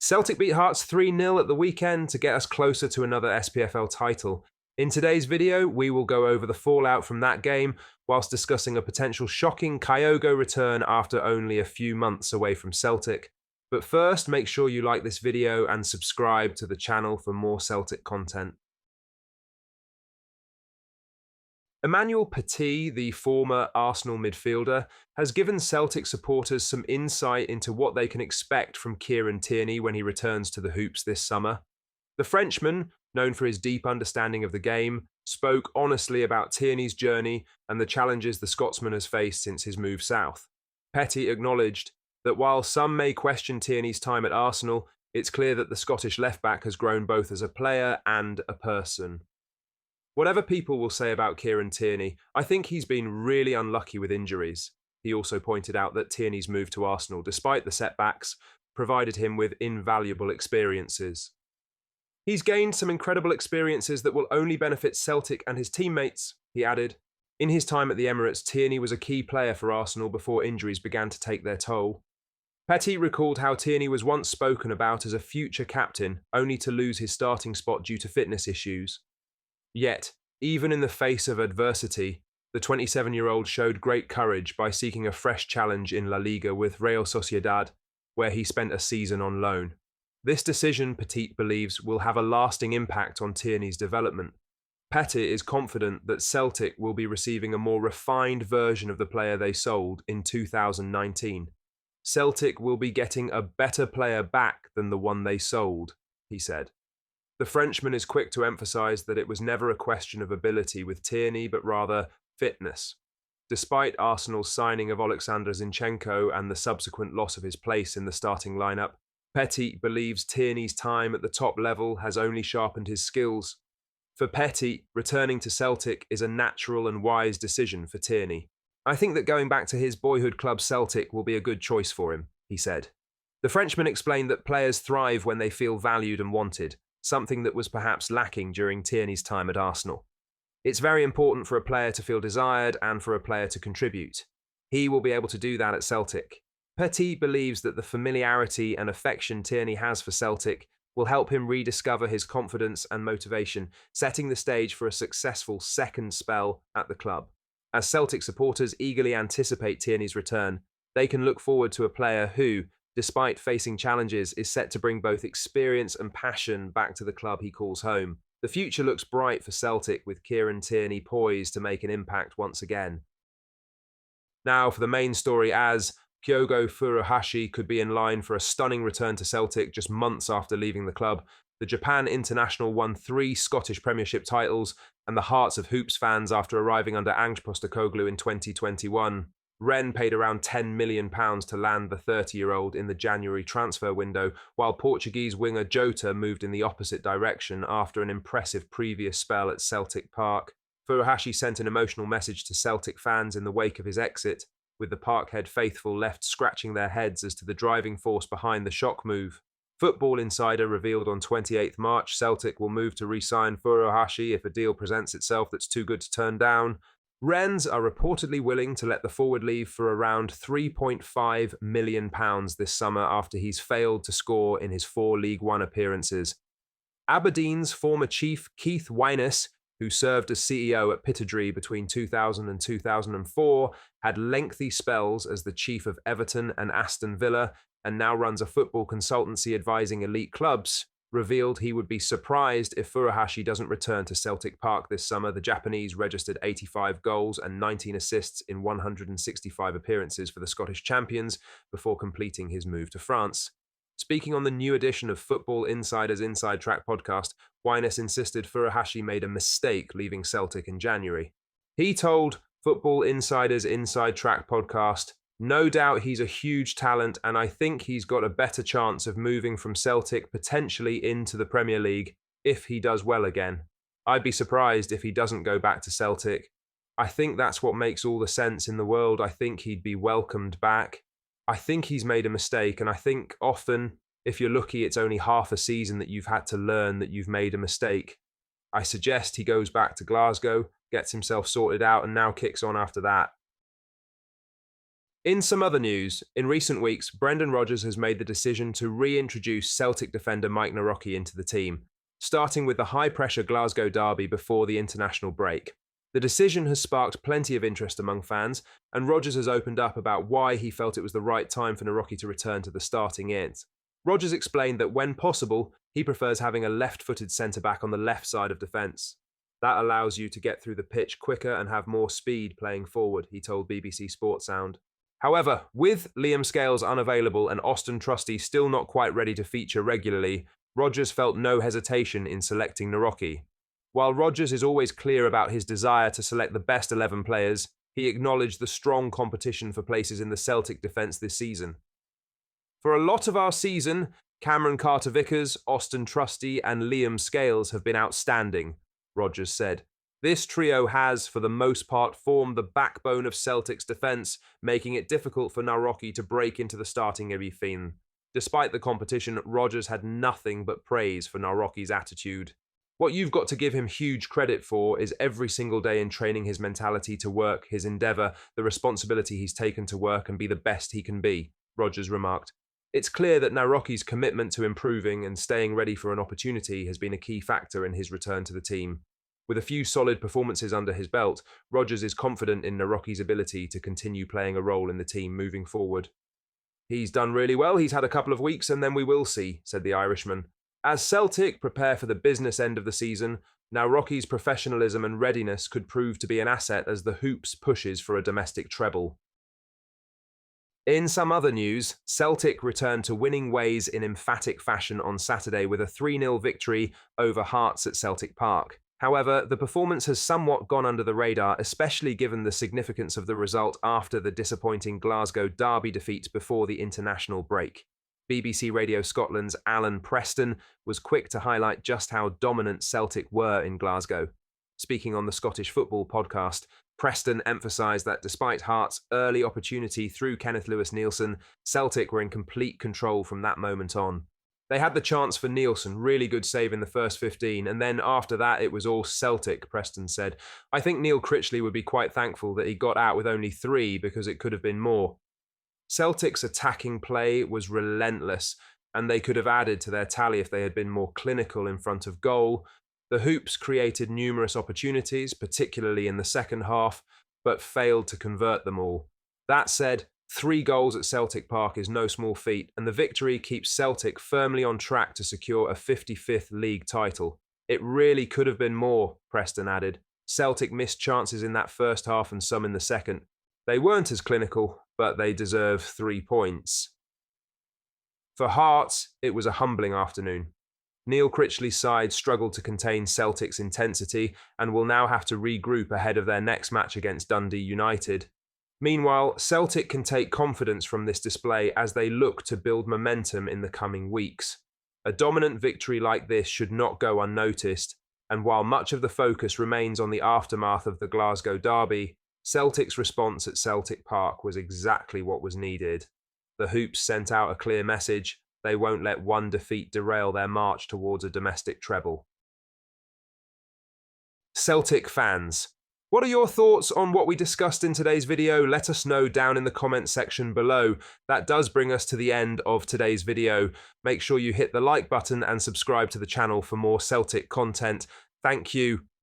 Celtic beat Hearts 3-0 at the weekend to get us closer to another SPFL title. In today's video, we will go over the fallout from that game, whilst discussing a potential shocking Kyogo return after only a few months away from Celtic. But first, make sure you like this video and subscribe to the channel for more Celtic content. Emmanuel Petit, the former Arsenal midfielder, has given Celtic supporters some insight into what they can expect from Kieran Tierney when he returns to the Hoops this summer. The Frenchman, known for his deep understanding of the game, spoke honestly about Tierney's journey and the challenges the Scotsman has faced since his move south. Petit acknowledged that while some may question Tierney's time at Arsenal, it's clear that the Scottish left-back has grown both as a player and a person. Whatever people will say about Kieran Tierney, I think he's been really unlucky with injuries. He also pointed out that Tierney's move to Arsenal, despite the setbacks, provided him with invaluable experiences. He's gained some incredible experiences that will only benefit Celtic and his teammates, he added. In his time at the Emirates, Tierney was a key player for Arsenal before injuries began to take their toll. Petit recalled how Tierney was once spoken about as a future captain, only to lose his starting spot due to fitness issues. Yet, even in the face of adversity, the 27-year-old showed great courage by seeking a fresh challenge in La Liga with Real Sociedad, where he spent a season on loan. This decision, Petit believes, will have a lasting impact on Tierney's development. Petit is confident that Celtic will be receiving a more refined version of the player they sold in 2019. Celtic will be getting a better player back than the one they sold, he said. The Frenchman is quick to emphasise that it was never a question of ability with Tierney, but rather fitness. Despite Arsenal's signing of Alexander Zinchenko and the subsequent loss of his place in the starting lineup, Petit believes Tierney's time at the top level has only sharpened his skills. For Petit, returning to Celtic is a natural and wise decision for Tierney. I think that going back to his boyhood club Celtic will be a good choice for him, he said. The Frenchman explained that players thrive when they feel valued and wanted, something that was perhaps lacking during Tierney's time at Arsenal. It's very important for a player to feel desired and for a player to contribute. He will be able to do that at Celtic. Petit believes that the familiarity and affection Tierney has for Celtic will help him rediscover his confidence and motivation, setting the stage for a successful second spell at the club. As Celtic supporters eagerly anticipate Tierney's return, they can look forward to a player who, despite facing challenges, is set to bring both experience and passion back to the club he calls home. The future looks bright for Celtic, with Kieran Tierney poised to make an impact once again. Now for the main story, as Kyogo Furuhashi could be in line for a stunning return to Celtic just months after leaving the club. The Japan international won 3 Scottish Premiership titles and the hearts of Hoops fans after arriving under Ange Postecoglou in 2021. Rennes paid around £10 million to land the 30-year-old in the January transfer window, while Portuguese winger Jota moved in the opposite direction after an impressive previous spell at Celtic Park. Furuhashi sent an emotional message to Celtic fans in the wake of his exit, with the Parkhead faithful left scratching their heads as to the driving force behind the shock move. Football Insider revealed on 28th March Celtic will move to re-sign Furuhashi if a deal presents itself that's too good to turn down. Rennes are reportedly willing to let the forward leave for around £3.5 million this summer after he's failed to score in his 4 League One appearances. Aberdeen's former chief Keith Wyness, who served as CEO at Pittodrie between 2000 and 2004, had lengthy spells as the chief of Everton and Aston Villa, and now runs a football consultancy advising elite clubs, revealed he would be surprised if Furuhashi doesn't return to Celtic Park this summer. The Japanese registered 85 goals and 19 assists in 165 appearances for the Scottish champions before completing his move to France. Speaking on the new edition of Football Insider's Inside Track podcast, Wyness insisted Furuhashi made a mistake leaving Celtic in January. He told Football Insider's Inside Track podcast, "No doubt he's a huge talent and I think he's got a better chance of moving from Celtic potentially into the Premier League if he does well again. I'd be surprised if he doesn't go back to Celtic. I think that's what makes all the sense in the world. I think he'd be welcomed back. I think he's made a mistake, and I think often, if you're lucky, it's only half a season that you've had to learn that you've made a mistake. I suggest he goes back to Glasgow, gets himself sorted out, and now kicks on after that." In some other news, in recent weeks, Brendan Rodgers has made the decision to reintroduce Celtic defender Mike Nawrocki into the team, starting with the high-pressure Glasgow derby before the international break. The decision has sparked plenty of interest among fans, and Rodgers has opened up about why he felt it was the right time for Nawrocki to return to the starting end. Rodgers explained that when possible, he prefers having a left-footed centre-back on the left side of defence. That allows you to get through the pitch quicker and have more speed playing forward, he told BBC Sports Sound. However, with Liam Scales unavailable and Austin Trusty still not quite ready to feature regularly, Rodgers felt no hesitation in selecting Nawrocki. While Rodgers is always clear about his desire to select the best 11 players, he acknowledged the strong competition for places in the Celtic defence this season. For a lot of our season, Cameron Carter-Vickers, Austin Trusty and Liam Scales have been outstanding, Rodgers said. This trio has, for the most part, formed the backbone of Celtic's defence, making it difficult for Nawrocki to break into the starting 11. Despite the competition, Rodgers had nothing but praise for Nawrocki's attitude. What you've got to give him huge credit for is every single day in training his mentality to work, his endeavour, the responsibility he's taken to work and be the best he can be, Rodgers remarked. It's clear that Nawrocki's commitment to improving and staying ready for an opportunity has been a key factor in his return to the team. With a few solid performances under his belt, Rodgers is confident in Nawrocki's ability to continue playing a role in the team moving forward. He's done really well, he's had a couple of weeks and then we will see, said the Irishman. As Celtic prepare for the business end of the season, Nawrocki's professionalism and readiness could prove to be an asset as the Hoops pushes for a domestic treble. In some other news, Celtic returned to winning ways in emphatic fashion on Saturday with a 3-0 victory over Hearts at Celtic Park. However, the performance has somewhat gone under the radar, especially given the significance of the result after the disappointing Glasgow derby defeat before the international break. BBC Radio Scotland's Alan Preston was quick to highlight just how dominant Celtic were in Glasgow. Speaking on the Scottish Football podcast, Preston emphasised that despite Hearts' early opportunity through Kenneth Lewis-Neilson, Celtic were in complete control from that moment on. They had the chance for Neilson, really good save in the first 15, and then after that it was all Celtic, Preston said. I think Neil Critchley would be quite thankful that he got out with only 3 because it could have been more. Celtic's attacking play was relentless, and they could have added to their tally if they had been more clinical in front of goal. The Hoops created numerous opportunities, particularly in the second half, but failed to convert them all. That said, 3 goals at Celtic Park is no small feat, and the victory keeps Celtic firmly on track to secure a 55th league title. It really could have been more, Preston added. Celtic missed chances in that first half and some in the second. They weren't as clinical, but they deserve 3 points. For Hearts, it was a humbling afternoon. Neil Critchley's side struggled to contain Celtic's intensity and will now have to regroup ahead of their next match against Dundee United. Meanwhile, Celtic can take confidence from this display as they look to build momentum in the coming weeks. A dominant victory like this should not go unnoticed, and while much of the focus remains on the aftermath of the Glasgow derby, Celtic's response at Celtic Park was exactly what was needed. The Hoops sent out a clear message: they won't let one defeat derail their march towards a domestic treble. Celtic fans, what are your thoughts on what we discussed in today's video? Let us know down in the comments section below. That does bring us to the end of today's video. Make sure you hit the like button and subscribe to the channel for more Celtic content. Thank you,